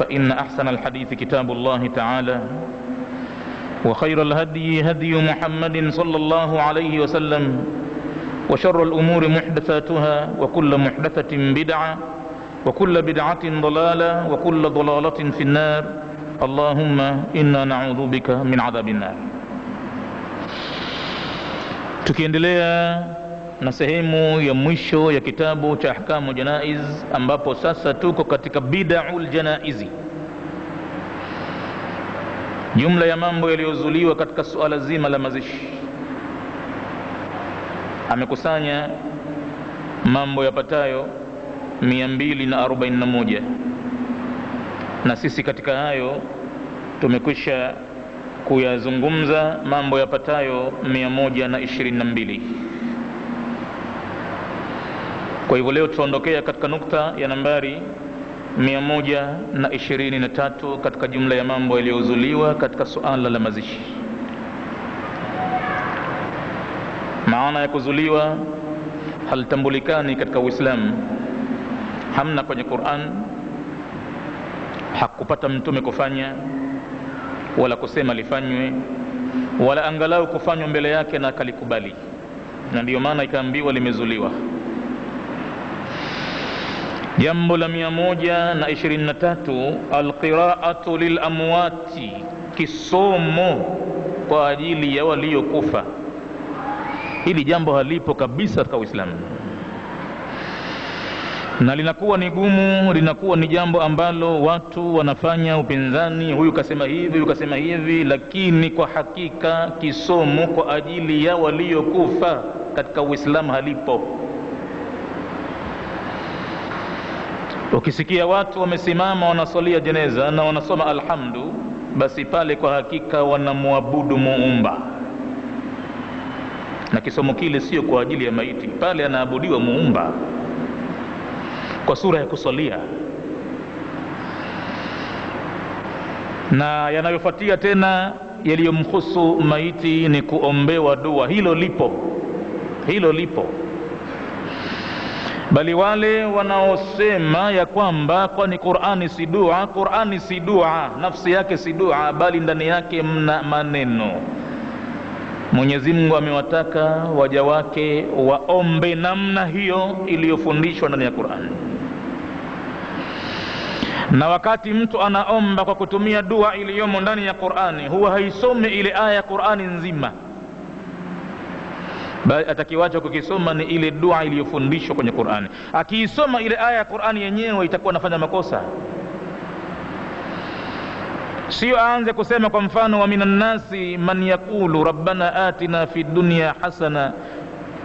فإن أحسن الحديث كتاب الله تعالى وخير الهدي هدي محمد صلى الله عليه وسلم وشر الأمور محدثاتها وكل محدثة بدعة وكل بدعة ضلالة وكل ضلالة في النار اللهم إنا نعوذ بك من عذاب النار. Tukiendelea na sehemu ya mwisho ya kitabu cha Ahkamu Janaiz, ambapo sasa tuko katika bid'ul janaizi, jumla ya mambo yaliyozuliwa katika suala zima la mazishi. Amekusanya mambo yapatayo 241 na sisi katika hayo tumekwisha kuyazungumza mambo yapatayo 122. Kwa hivyo leo tutaondokea katika nukta ya nambari 123 katika jumla ya mambo yaliyozuliwa katika suala la mazishi. Maana ya kuzuliwa halitambulikani katika Uislamu, hamna kwenye Qur'an, hakupata mtume kufanya wala kusema lifanywe wala angalau kufanywa mbele yake na akalikubali, na ndiyo maana ikaambiwa limezuliwa. Jambo la 123, alqira'atu lilamwati, kisomo kwa ajili ya waliokufa. Hili jambo halipo kabisa katika Uislamu, na linakuwa ni gumu, linakuwa ni jambo ambalo watu wanafanya upinzani, huyu kasema hivi, huyu kasema hivi, lakini kwa hakika kisomo kwa ajili ya waliokufa katika Uislamu halipo. Ukisikia watu wamesimama wanasalia jeneza na wanasoma alhamdu, basi pale kwa hakika wanamwabudu Muumba, na kisomo kile sio kwa ajili ya maiti, pale anaabudiwa Muumba kwa sura ya kusalia. Na yanayofuatia tena yaliyomhusu maiti ni kuombewa dua. Hilo lipo. Bali wale wanaosema ya kwamba kwani Qur'ani si dua, Qur'ani si dua, nafsi yake si dua, bali ndani yake mna maneno. Mwenyezi Mungu amewataka waja wake waombe namna hiyo iliyofundishwa ndani ya Qur'an. Na wakati mtu anaomba kwa kutumia dua iliyomo ndani ya Qur'ani, huwa haisome ile aya ya Qur'ani nzima, bali atakiwacha kukisoma ni ile dua iliyofundishwa kwenye Qur'ani. Akiisoma ile aya ya Qur'ani yenyewe itakuwa anafanya makosa. Sio aanze kusema kwa mfano, wa minan nasi man yaqulu rabbana atina fid dunya hasana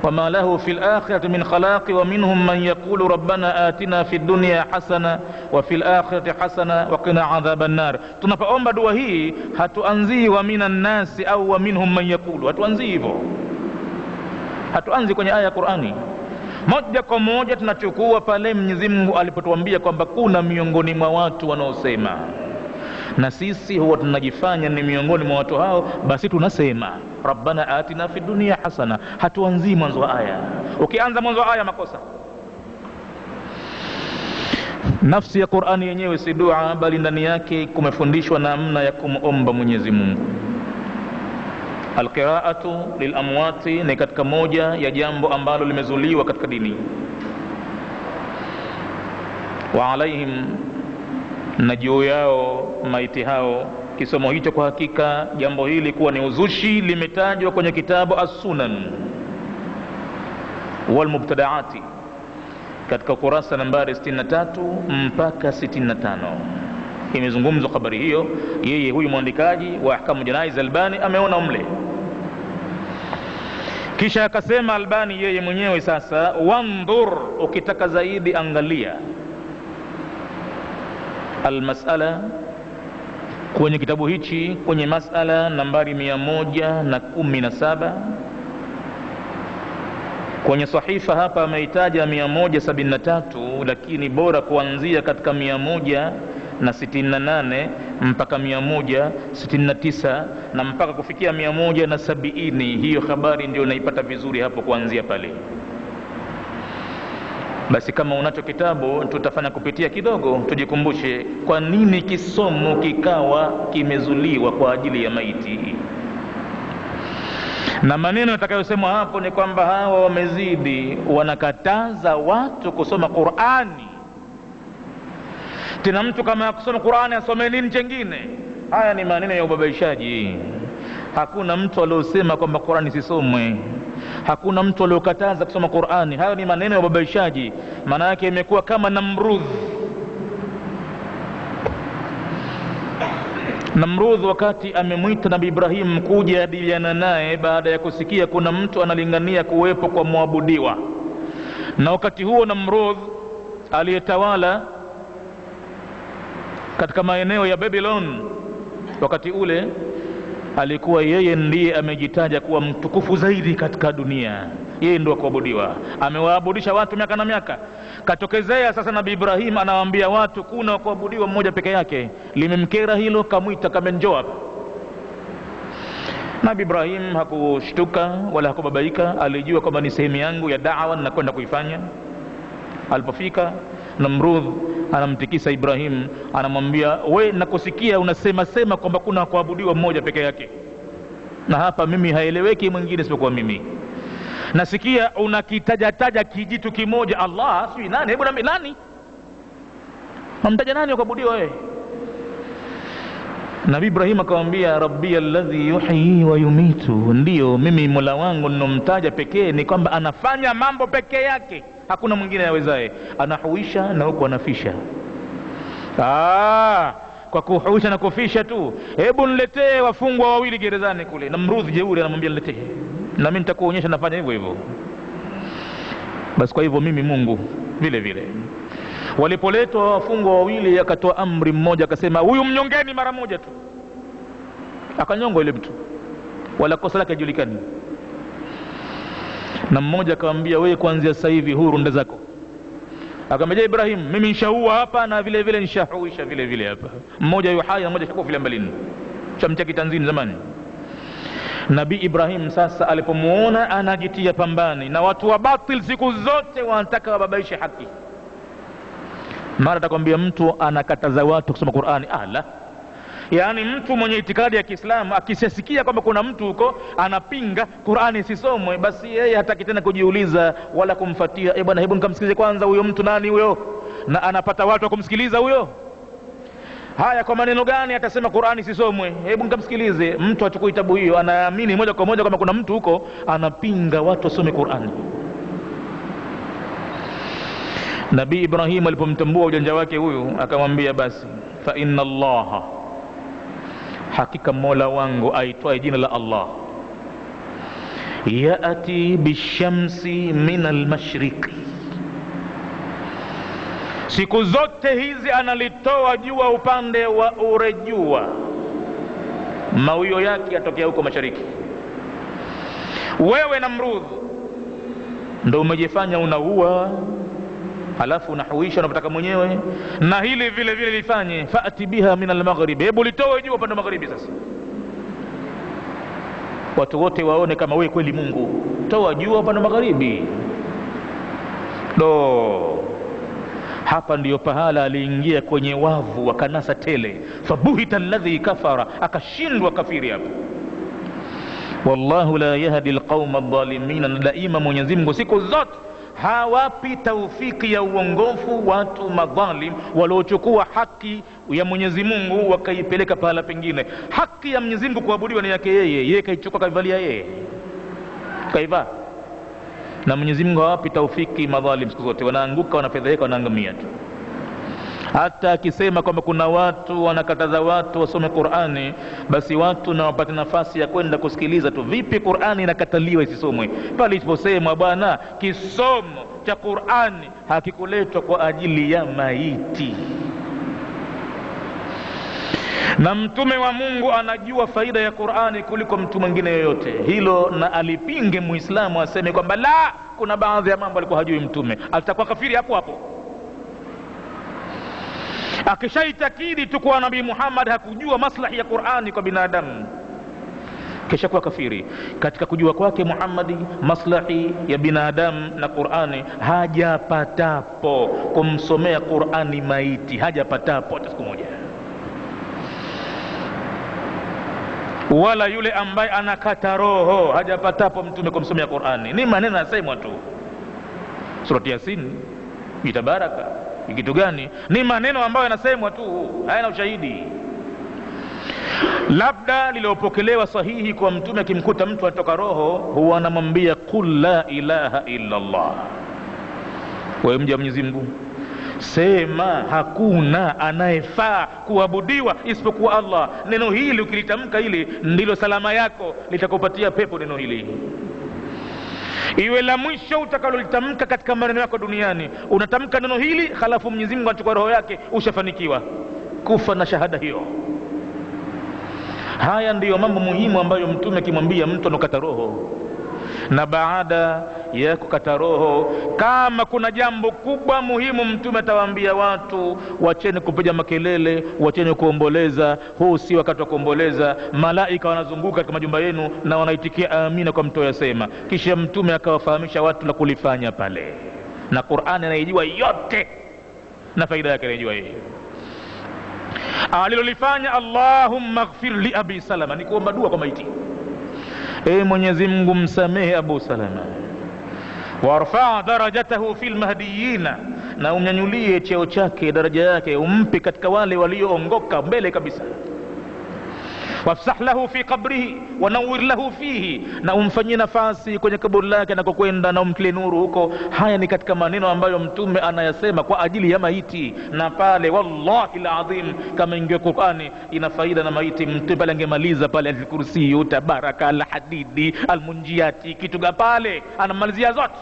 wama lahu fil akhirati min khalaqi wa minhum man yaqulu rabbana atina fid dunya hasana wa fil akhirati hasana wa qina adhaban nar. Tunapoomba dua hii hatuanzi wa minan nasi au wa minhum man yaqulu, hatuanzi hivyo, hatuanzi kwenye aya ya Qur'ani. Moja kwa moja tunachukua pale Mwenyezi Mungu alipotuambia kwamba kuna miongoni mwa watu wanaosema, na sisi huwa tunajifanya ni miongoni mwa watu hao, basi tunasema rabbana atina fid dunya hasana. Hatuanzi mwanzo wa aya. Ukianza mwanzo wa aya makosa. Nafsi ya Qur'ani yenyewe si dua, bali ndani yake kumefundishwa namna ya kumuomba Mwenyezi Mungu. Alqira'atu lilamwati ni katika moja ya jambo ambalo limezuliwa katika dini. Wa alaihim, na juu yao maiti hao kisomo hicho. Kwa hakika jambo hili kuwa ni uzushi limetajwa kwenye kitabu As-Sunan wal Mubtadaati katika kurasa nambari 63 mpaka 65. Imezungumzwa habari hiyo, yeye huyu mwandikaji wa Ahkamu Janaiz Albani ameona mle. Kisha akasema Albani yeye mwenyewe sasa, wandhur, ukitaka zaidi angalia almas'ala kwenye kitabu hichi, kwenye mas'ala nambari 117 kwenye sahifa hapa ameitaja 173, lakini bora kuanzia katika 168 mpaka 169 na mpaka kufikia 170. Hiyo habari ndio naipata vizuri hapo kuanzia pale. Basi kama unacho kitabu tutafanya kupitia kidogo, tujikumbushe kwa nini kisomo kikawa kimezuliwa kwa ajili ya maiti. Na maneno yatakayosemwa hapo ni kwamba hawa wamezidi, wanakataza watu kusoma Qur'ani. Tena mtu kama kusoma Qur'ani asome nini chengine? Haya ni maneno ya ubabaishaji. Hakuna mtu aliyosema kwamba Qur'ani sisomwe. Hakuna mtu aliyokataza kusoma Qur'ani. Hayo ni maneno ya ubabaishaji. Maana yake imekuwa kama Namrudh wakati amemwita Nabii Ibrahim kuja adiliana naye baada ya kusikia kuna mtu analingania kuwepo kwa muabudiwa. Na wakati huo Namrudh aliyetawala katika maeneo ya Babylon wakati ule, alikuwa yeye ndiye amejitaja kuwa mtukufu zaidi katika dunia. Yeye ndio kuabudiwa, amewaabudisha watu miaka na miaka. Katokezea sasa Nabii Ibrahim anawaambia watu kuna kuabudiwa mmoja peke yake. Limemkera hilo, kamwita kamenjoa. Nabii Ibrahim hakushtuka wala hakubabaika, alijua kwamba ni sehemu yangu ya da'wa na kwenda kuifanya. Alipofika Namrudh anamtikisa Ibrahim, anamwambia we nakusikia unasema kwamba kuna kuabudiwa mmoja peke yake, na hapa mimi haeleweki mwingine isipokuwa mimi. Nasikia unakitaja kijitu kimoja, Allah si nani? Hebu niambie nani? Hamtaja nani kuabudiwa wewe? Nabii Ibrahim akamwambia Rabbi alladhi yuhyi wa yumitu, ndio mimi Mola wangu ninomtaja pekee ni kwamba anafanya mambo pekee yake, hakuna mwingine awezaye. Anahuisha na huko anafisha. Kwa kuhuisha na kufisha tu, hebu niletee wafungwa wawili gerezani kule. Namrudh jeuri anamwambia niletee, na mimi nitakuonyesha nafanya hivyo hivyo. Basi kwa hivyo mimi Mungu vile vile. Walipoletwa wafungwa wawili, akatoa amri mmoja, akasema huyu mnyongeni mara moja tu. Akanyongwa yule mtu, wala kosa lake hajulikani. Na mmoja akamwambia wewe kuanzia sasa hivi huru nda zako. Akamwambia Ibrahim, mimi nishaua hapa na vile vile nishahuisha vile vile hapa. Mmoja yu hai na mmoja kiko vile mbalini, chamcha kitanzini zamani. Nabii Ibrahim sasa alipomuona anajitia pambani na watu wa batil, siku zote wanataka wababaishe haki. Mara atakwambia mtu anakataza watu kusoma Qur'ani. Yaani mtu mwenye itikadi ya Kiislamu akisikia kwamba kuna mtu huko anapinga Qur'ani sisomwe, basi yeye hataki tena kujiuliza wala kumfuatia. Bwana, hebu nikamsikilize kwanza huyo mtu nani huyo, na anapata watu wa kumsikiliza huyo. Haya, kwa maneno gani atasema Qur'ani sisomwe? Hebu nikamsikilize. Mtu achukue kitabu hiyo, anaamini moja kwa moja kwamba kuna mtu huko anapinga watu wasome Qur'ani. Nabii Ibrahim alipomtambua ujanja wake huyu, akamwambia basi fa inna Allah, hakika Mola wangu aitwaye jina la Allah, yaati bishamsi min almashriqi, siku zote hizi analitoa jua upande wa urejua, mawio yake yatokea huko mashariki. Wewe Namrudh ndio umejifanya unaua, halafu unahuisha unapotaka mwenyewe, na hili vile vile lifanye faati biha min almaghrib, hebu litoe jua upande wa magharibi. Sasa watu wote waone kama wewe kweli Mungu, toa jua upande wa magharibi. Hapa ndiyo pahala aliingia kwenye wavu wakanasa tele, fabuhita alladhi kafara, akashindwa kafiri hapo. Wallahu la yahdi alqauma adh-dhalimin, daima Mwenyezi Mungu siku zote hawapi taufiki ya uongofu watu madhalim waliochukua haki ya Mwenyezi Mungu wakaipeleka pahala pengine. Haki ya Mwenyezi Mungu kuabudiwa ni yake yeye kaichukua kaivalia yeye, kaiva. Na Mwenyezi Mungu hawapi taufiki madhalim, siku zote wanaanguka, wanafedheheka, wanaangamia tu. Hata akisema kwamba kuna watu wanakataza watu wasome Qur'ani, basi watu na wapate nafasi ya kwenda kusikiliza tu vipi Qur'ani inakataliwa isisomwe. Pale iliposemwa bwana kisomo cha Qur'ani hakikuletwa kwa ajili ya maiti, na mtume wa Mungu anajua faida ya Qur'ani kuliko mtu mwingine yoyote. Hilo na alipinge Muislamu aseme kwamba la, kuna baadhi ya mambo alikuwa hajui mtume, atakuwa kafiri hapo hapo. Akishaitakidi tu kwa Nabii Muhammad hakujua maslahi ya Qur'ani kwa binadamu, kisha kuwa kafiri. Katika kujua kwake Muhammadi maslahi ya binadamu na Qur'ani, hajapatapo kumsomea Qur'ani maiti, hajapatapo hata siku moja. Wala yule ambaye anakata roho, hajapatapo mtume kumsomea Qur'ani. Ni maneno yasemwa tu. Surati Yasin, Tabaraka, kitu gani? Ni maneno ambayo yanasemwa tu, hayana ushahidi. Labda lilopokelewa sahihi kwa mtume, akimkuta mtu atoka roho, huwa anamwambia qul la ilaha illa Allah, wewe mja Mwenyezi Mungu, sema hakuna anayefaa kuabudiwa isipokuwa Allah. Neno hili ukilitamka hili ndilo salama yako, litakupatia pepo neno hili. Iwe la mwisho utakalolitamka katika maneno yako duniani, unatamka neno hili halafu Mwenyezi Mungu anachukua roho yake, ushafanikiwa kufa na shahada hiyo. Haya ndiyo mambo muhimu ambayo mtume akimwambia mtu anokata roho. Na baada ya kukata roho, kama kuna jambo kubwa muhimu, mtume atawaambia watu, wacheni kupiga makelele, wacheni kuomboleza. Huu si wakati wa kuomboleza. Malaika wanazunguka katika majumba yenu na wanaitikia amina kwa mtu yasema. Kisha mtume akawafahamisha watu la kulifanya pale, na Qur'ani anaijua yote na faida yake anaijua yeye. Alilolifanya Allahumma ighfir li Abi Salama ni kuomba dua kwa maiti. Mwenyezi Mungu msamehe Abu Salama, warfa' darajatahu fil mahdiyina, na umnyanyulie cheo chake, daraja yake umpe katika wale walioongoka mbele kabisa. Wafsah lahu fi qabrihi wa nawwir lahu fihi, na umfanyie nafasi kwenye kaburi lake na kukwenda na umtie nuru huko. Haya ni katika maneno ambayo mtume anayasema kwa ajili ya maiti. Na pale wallahi alazim, kama ingewa Qur'ani ina faida na maiti, mtume pale angemaliza pale al-Kursi, Tabaraka, al-Hadidi, al-Munjiyati, kitu pale anamalizia zote.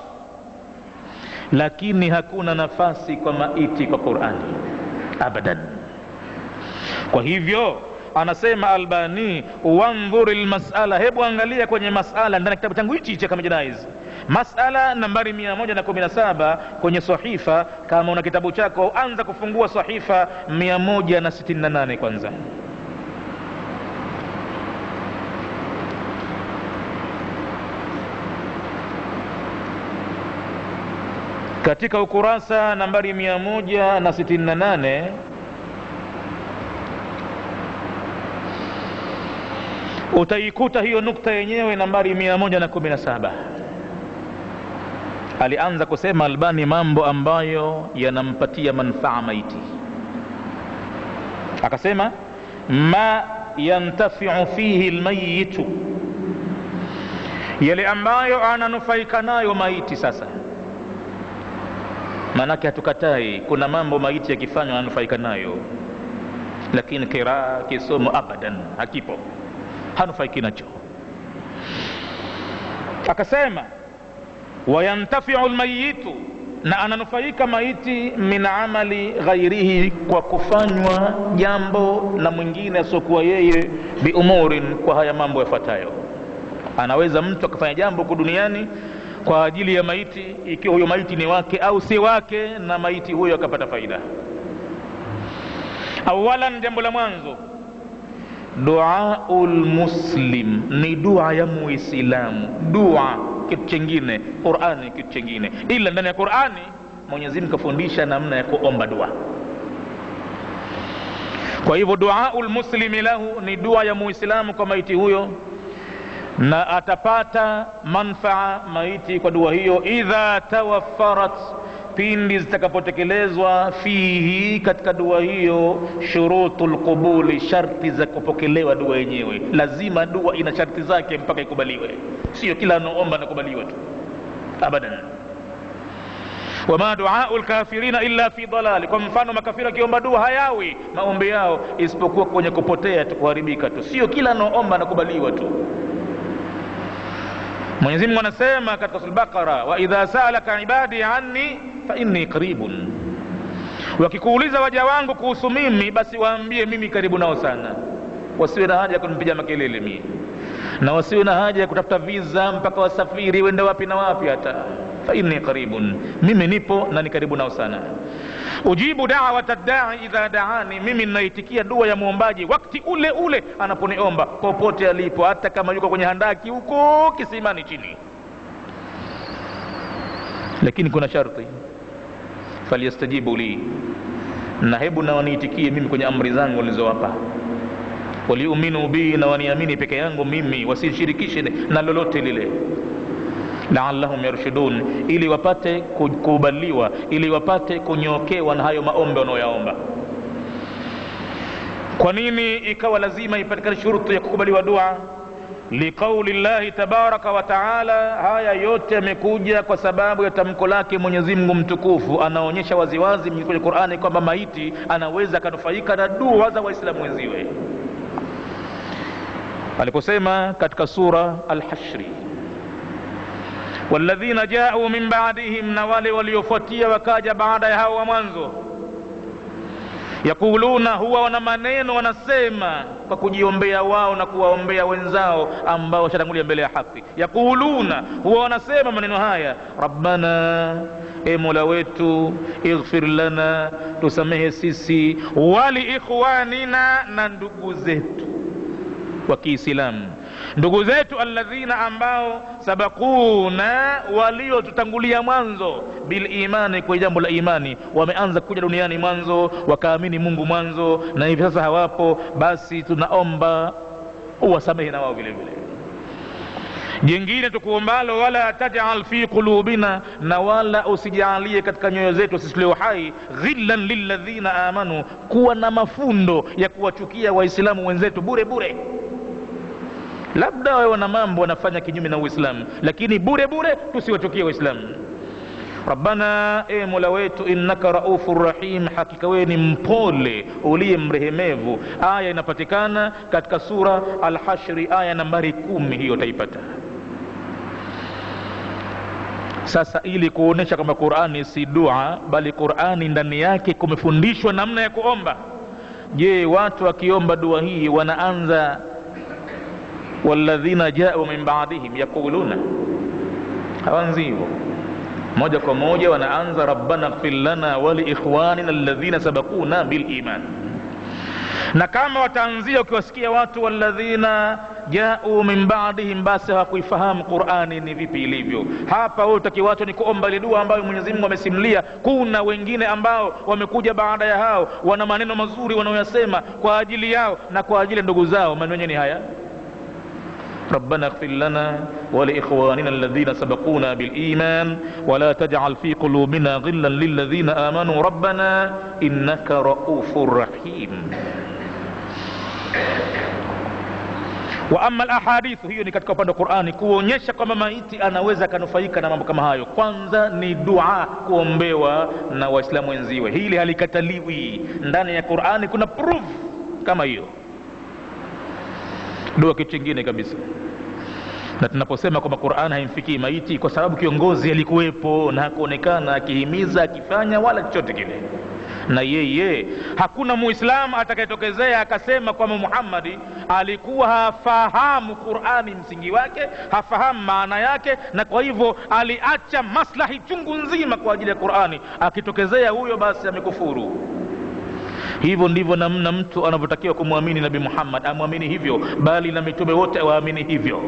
Lakini hakuna nafasi kwa maiti kwa Qur'ani abadan. Kwa hivyo anasema Albani, wanzuril mas'ala, hebu angalia kwenye mas'ala ndani kitabu changu hichi cha Kamijnaiz, mas'ala nambari 117 kwenye sahifa. Kama una kitabu chako, anza kufungua sahifa 168 kwanza. Katika ukurasa nambari 168 utaikuta hiyo nukta yenyewe nambari 117. Alianza kusema Albani mambo ambayo yanampatia manufaa maiti. Akasema ma yantafi'u fihi almayitu, yale ambayo ananufaika nayo maiti. Sasa manake hatukatai kuna mambo maiti yakifanywa ananufaika nayo, lakini kiraa kisomo abadan hakipo, hanufaiki nacho. Akasema wayantafi'u almayitu, na ananufaika maiti min amali ghairihi, kwa kufanywa jambo la mwingine asokuwa yeye, bi umurin, kwa haya mambo yafuatayo. Anaweza mtu akafanya jambo kwa duniani kwa ajili ya maiti, ikiwa huyo maiti ni wake au si wake, na maiti huyo akapata faida. Awalan, jambo la mwanzo, duaul muslim, ni dua ya muislamu. Dua kitu kingine, Qur'ani kitu kingine. Ila ndani ya Qur'ani Mwenyezi Mungu kafundisha namna ya kuomba dua. Kwa hivyo duaul muslimi lahu ni dua ya muislamu kwa maiti huyo, na atapata manfaa maiti kwa dua hiyo, idha tawaffarat, pindi zitakapotekelezwa, fihi, katika dua hiyo, shurutul qubuli, sharti za kupokelewa dua yenyewe. Lazima dua ina sharti zake mpaka ikubaliwe, sio kila anaomba nakubaliwa tu abadan. Wama duaul kafirina illa fi dalal, kwa mfano makafiri kiomba dua hayawi maombi yao isipokuwa kwenye kupotea tu, kuharibika tu, sio kila anaomba nakubaliwa tu. Mwenyezi Mungu anasema katika sura Al-Baqara, wa idha sa'alaka ibadi anni fa inni qaribun, wakikuuliza waja wangu kuhusu mimi, basi waambie mimi karibu nao sana. Wasiwe na haja ya kunipiga makelele mimi, na wasiwe na haja ya kutafuta visa mpaka wasafiri wende wapi na wapi. Hata fa inni qaribun, mimi nipo na ni karibu nao sana. ujibu da'wata ad-da'i idha da'ani, mimi ninaitikia dua ya muombaji wakati ule ule anaponiomba, popote alipo, hata kama yuko kwenye handaki huko kisimani chini. Lakini kuna sharti, falyastajibu li, na hebu na waniitikie mimi kwenye amri zangu nilizowapa, waliuminu bi, na waniamini peke yangu mimi, wasishirikishe na lolote lile, la'allahum yarshudun, ili wapate kukubaliwa, ili wapate kunyokewa na hayo maombi wanayoyaomba. Kwa nini ikawa lazima ipatikane shuruti ya kukubaliwa dua? Liqauli llahi tabaraka wa taala, haya yote yamekuja kwa sababu ya tamko lake Mwenyezi Mungu mtukufu. Anaonyesha waziwazi kwenye Qur'ani kwamba maiti anaweza kanufaika na dua za waislamu wenziwe, aliposema katika sura Al-Hashri, walladhina ja'u min ba'dihim, na wale waliofuatia wakaja baada ya hao wa mwanzo, yakuluna, huwa wana maneno wanasema kwa kujiombea wao na kuwaombea wenzao ambao washatangulia mbele ya haki. Yakuluna, huwa wanasema maneno haya, rabbana, e mola wetu, ighfir lana, tusamehe sisi, wali ikhwanina, na ndugu zetu wa Kiislamu, ndugu zetu alladhina, ambao sabakuna, walio tutangulia mwanzo, bil imani, kwa jambo la imani, wameanza kuja duniani mwanzo, wakaamini Mungu mwanzo, na hivi sasa hawapo, basi tunaomba uwasamehe na wao vile vile. Jingine tukuombalo, wala taj'al fi qulubina, na wala usijalie katika nyoyo zetu sisi leo hai, ghillan lilladhina amanu, kuwa na mafundo ya kuwachukia waislamu wenzetu bure bure. Labda wao wana mambo wanafanya kinyume na Uislamu, lakini bure bure tusiwachukie waislamu. Rabbana, e mola wetu, innaka raufur rahim, hakika wewe ni mpole uliye mrehemevu. Aya inapatikana katika sura Al-Hashri, aya nambari 10, hiyo utaipata. Sasa ili kuonesha kwamba Qur'ani si dua, bali Qur'ani ndani yake kumefundishwa namna ya kuomba. Je, watu wakiomba dua hii wanaanza walladhina ja'u min ba'dihim yaquluna? Hawanzi hivyo, moja kwa moja wanaanza rabbana ighfir lana wa li ikhwanina alladhina sabaquna bil iman. Na kama wataanzia ukiwasikia watu walladhina ja'u min ba'dihim, basi hawakuifahamu Qur'ani ni vipi ilivyo. Hapa wewe utakiwacho ni kuomba ile dua ambayo Mwenyezi Mungu amesimulia. Kuna wengine ambao wamekuja baada ya hao, wana maneno mazuri wanaoyasema kwa ajili yao na kwa ajili ya ndugu zao. Maneno yenyewe ni haya, ربنا اغفر لنا ولإخواننا الذين سبقونا بالإيمان ولا تجعل في قلوبنا غلا للذين آمنوا ربنا إنك رؤوف رحيم. وأما الأحاديث, hiyo ni katika upande wa Qur'ani kuonyesha kwamba maiti anaweza kanufaika na mambo kama hayo. Kwanza ni dua, kuombewa na waislamu wenziwe, hili halikataliwi. Ndani ya Qur'ani kuna proof kama hiyo. Dua kitu kingine kabisa. Na tunaposema kwamba Qur'an haimfikii maiti, kwa sababu kiongozi alikuwepo na hakuonekana akihimiza, akifanya wala chochote kile. Na yeye hakuna muislamu atakayetokezea akasema kwamba Muhammad alikuwa hafahamu Qur'ani msingi wake, hafahamu maana yake, na kwa hivyo aliacha maslahi chungu nzima kwa ajili ya Qur'ani. Akitokezea huyo, basi amekufuru. Hivyo ndivyo namna mtu anavyotakiwa kumwamini Nabii Muhammad, amwamini hivyo, bali na mitume wote waamini hivyo.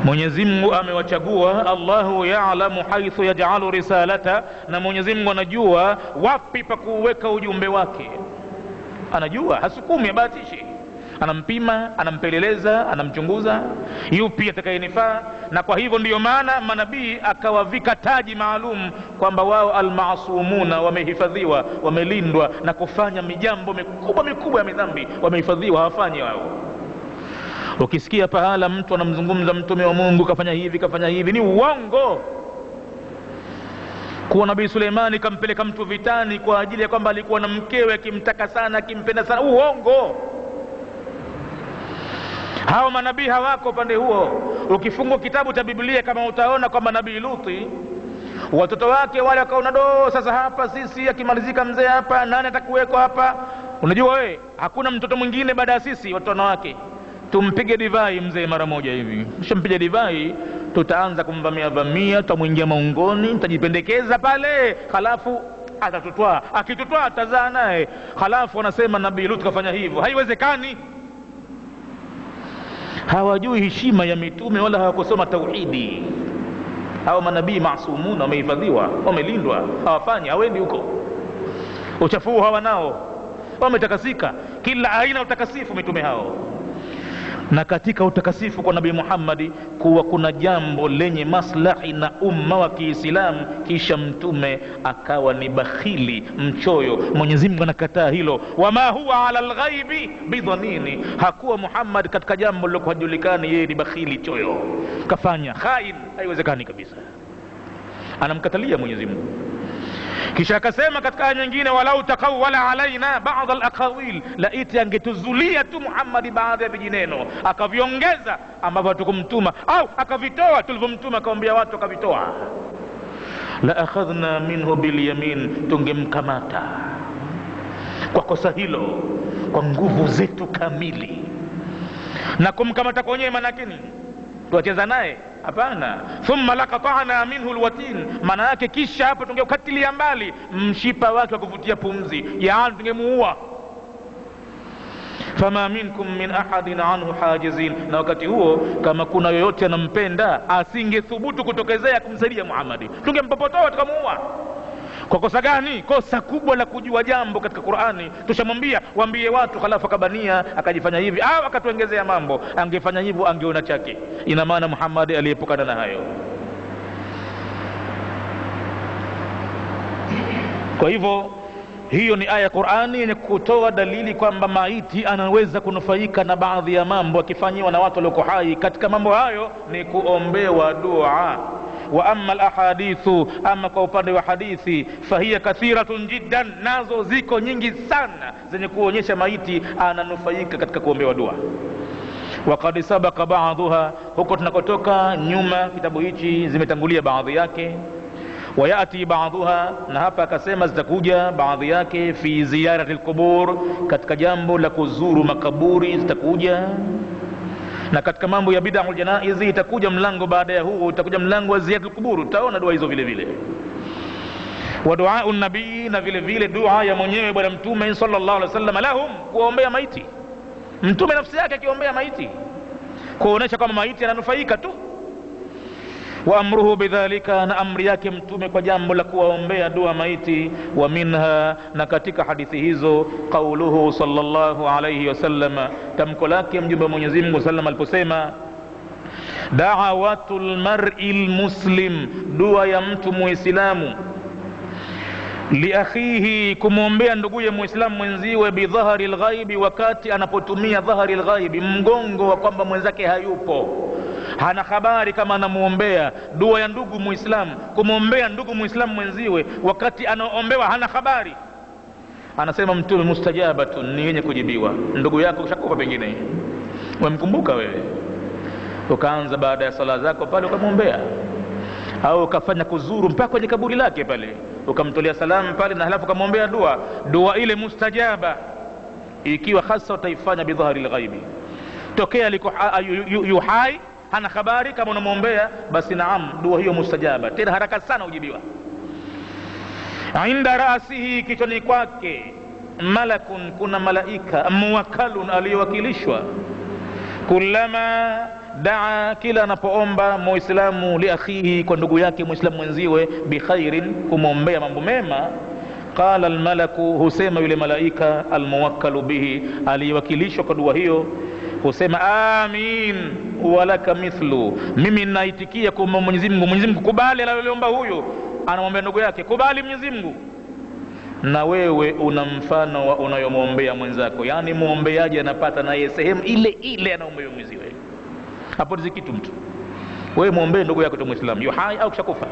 Mwenyezi Mungu amewachagua, Allahu ya'lamu haythu yaj'alu risalata, na Mwenyezi Mungu anajua wapi pa kuweka ujumbe wake. Anajua, hasukumi, abatishi. Anampima, anampeleleza, anamchunguza yupi atakayenifaa. Na kwa hivyo ndiyo maana manabii akawavika taji maalum kwamba wao almaasumuna, wamehifadhiwa, wamelindwa na kufanya mijambo mikubwa ya midhambi, wamehifadhiwa, hawafanyi wao. Ukisikia pahala mtu anamzungumza mtume wa Mungu kafanya hivi, ni uongo. Kuwa Nabii Suleimani kampeleka mtu vitani kwa ajili ya kwamba alikuwa na mkewe akimtaka sana, akimpenda sana, uongo. Hao manabii hawako upande huo. Ukifungua kitabu cha Biblia, kama utaona kwamba Nabii Luti watoto wake wale wakaona, sasa hapa sisi akimalizika mzee hapa, nani atakuweko hapa? Unajua wewe, hakuna mtoto mwingine baada ya sisi watoto wake, tumpige divai mzee mara moja hivi. Tushampige divai, tutaanza kumvamia, tutamuingia maungoni, tutajipendekeza pale, halafu atatutwaa, akitutwaa atazaa naye. Halafu wanasema Nabii Lut kafanya hivyo. Haiwezekani. Hawajui heshima ya mitume wala hawakusoma tauhidi. Hao manabii maasumuna, wamehifadhiwa, wamelindwa, hawafanyi, hawendi huko. Uchafu hawanao, wametakasika kila aina utakasifu mitume hao. Na katika utakasifu kwa Nabii Muhammad kuwa kuna jambo lenye maslahi na umma wa Kiislamu, kisha mtume akawa ni bakhili, mchoyo. Mwenyezi Mungu anakataa hilo, wama huwa ala alghaibi bidhanini. Hakuwa Muhammad katika jambo lilokuwa hajulikani yeye ni bakhili, choyo, kafanya khain. Haiwezekani kabisa, anamkatalia Mwenyezi Mungu. Kisha akasema katika aya nyingine, walau taqawwala alaina ba'd al-aqawil, laiti angetuzulia tu Muhammad baadhi ya vijineno akaviongeza ambavyo hatukumtuma, au akavitoa tulivyomtuma akamwambia watu akavitoa, la akhadhna minhu bil yamin, tungemkamata kwa kosa hilo kwa nguvu zetu kamili. Na kumkamata kwenyewe maana yake nini? Tuacheza naye? Hapana. Thumma laqata'na minhu alwatin, maana yake kisha hapo tungeukatilia mbali mshipa wake wa kuvutia pumzi, yaani tungemuua. Fama minkum min ahadin anhu hajizin, na wakati huo kama kuna yoyote anampenda asingethubutu kutokezea kumsaidia Muhammad, tungempopotoa tukamuua. Kwa kosa gani? Kosa kubwa la kujua jambo katika Qur'ani. Tushamwambia waambie watu, khalafu akabania akajifanya hivi au akatuongezea mambo. Angefanya hivyo angeona chake. Ina maana Muhammad aliepukana na hayo. Kwa hivyo hiyo ni aya ya Qur'ani yenye kutoa dalili kwamba maiti anaweza kunufaika na baadhi ya mambo akifanyiwa na watu walioko hai. Katika mambo hayo ni kuombewa dua. Wa amma al-ahadithu, ama kwa upande wa hadithi, fahiya kathiratun jiddan, nazo ziko nyingi sana zenye kuonyesha maiti ananufaika katika kuombewa dua. Wa qad sabaqa ba'dhuha, huko tunakotoka nyuma kitabu hichi zimetangulia baadhi yake. Wa yati ba'dhuha, na hapa akasema zitakuja baadhi yake, fi ziyarati al-qubur, katika jambo la kuzuru makaburi zitakuja. Na katika mambo ya bid'ah al-janaiz itakuja mlango baada ya huu, utakuja mlango wa ziyaratul qubur, utaona dua hizo vile vile. Wa du'a nabii, na vile vile dua ya mwenyewe bwana mtume sallallahu alaihi wasallam lahum, kuombea maiti. Mtume nafsi yake akiombea maiti, kuonesha kama maiti ananufaika tu. Wa amruhu bidhalika, na amri yake mtume kwa jambo la kuwaombea dua maiti. Wa minha, na katika hadithi hizo, qauluhu sallallahu alayhi wasallam, tamko lake mjumbe wa Mwenyezi Mungu sallam aliposema, da'awatul mar'il muslim, dua ya mtu muislamu, li akhihi, kumwombea nduguye muislamu mwenziwe, bi dhahari alghaibi, wakati anapotumia dhahari alghaibi, mgongo wa kwamba mwenzake hayupo, hana habari kama anamuombea. Dua ya ndugu muislamu, kumwombea ndugu muislamu mwenziwe wakati anaombewa hana habari. Anasema mtume, mustajabatun, ni yenye kujibiwa. Ndugu yako kishakufa, pengine umemkumbuka wewe, ukaanza baada ya sala zako pale ukamwombea, au ukafanya kuzuru mpaka kwenye kaburi lake pale ukamtolea salamu pale, na halafu ukamwombea dua. Dua ile mustajaba, ikiwa hasa utaifanya bidhahari alghaibi, tokea aliko yuhai hana habari kama unamwombea, basi naam, dua hiyo mustajaba, tena haraka sana ujibiwa. Inda rasihi, kichwani kwake, malakun, kuna malaika, muwakkalun, aliyowakilishwa, kullama daa, kila anapoomba muislamu, li akhihi, kwa ndugu yake muislamu mwenziwe, bi khairin, kumwombea mambo mema, qala almalaku, husema yule malaika, almuwakkalu bihi, aliyowakilishwa kwa dua hiyo, husema amin walaka mithlu, mimi naitikia kwa Mwenyezi Mungu. Mwenyezi Mungu kubali aliyoomba huyo, anamwombea ndugu yake, kubali Mwenyezi Mungu, na wewe una mfano wa unayomwombea mwenzako. Yani muombeaji anapata na yeye sehemu ile ile anaombea mwenziwe. Hapo ni kitu mtu, wewe muombee ndugu yako tu Muislamu, yu hai au kishakufa,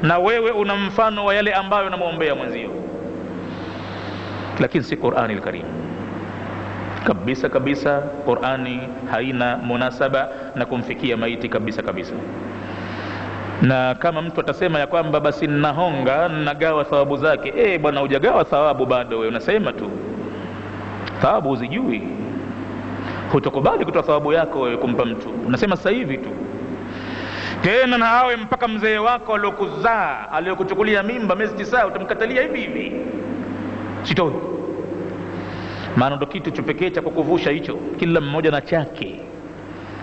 na wewe una mfano wa yale ambayo unamwombea mwenzio. Lakini si Qur'ani al-Karim kabisa kabisa. Qur'ani haina munasaba na kumfikia maiti kabisa kabisa. Na kama mtu atasema ya kwamba basi nahonga, nagawa thawabu zake, bwana, hujagawa thawabu bado, wewe unasema tu thawabu uzijui, hutokubali kutoa thawabu yako wewe kumpa mtu, unasema sasa hivi tu. tena na awe mpaka mzee wako aliyokuzaa, aliyokuchukulia mimba miezi 9, utamkatalia hivi hivi, sitoi. Maana ndo kitu cha pekee cha kukuvusha hicho, kila mmoja na chake.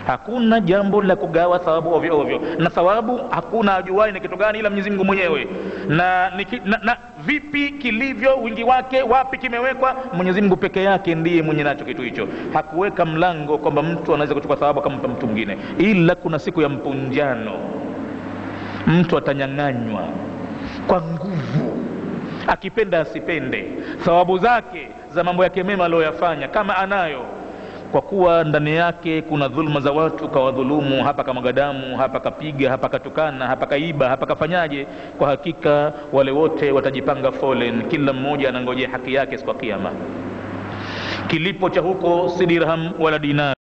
Hakuna jambo la kugawa thawabu ovyo ovyo, na thawabu hakuna ajuai ni kitu gani ila Mwenyezi Mungu mwenyewe. Na vipi kilivyo, wingi wake, wapi kimewekwa, Mwenyezi Mungu peke yake ndiye mwenye nacho kitu hicho. Hakuweka mlango kwamba mtu anaweza kuchukua thawabu kama mtu mwingine, ila kuna siku ya mpunjano, mtu atanyang'anywa kwa nguvu, akipenda asipende, thawabu zake za mambo yake mema aliyoyafanya kama anayo, kwa kuwa ndani yake kuna dhulma za watu, kawadhulumu, hapa kama gadamu, hapa kapiga, hapa katukana, hapa kaiba, hapa kafanyaje. Kwa hakika wale wote watajipanga foleni, kila mmoja anangojea haki yake siku ya kiyama. Kilipo cha huko si dirham wala dinar.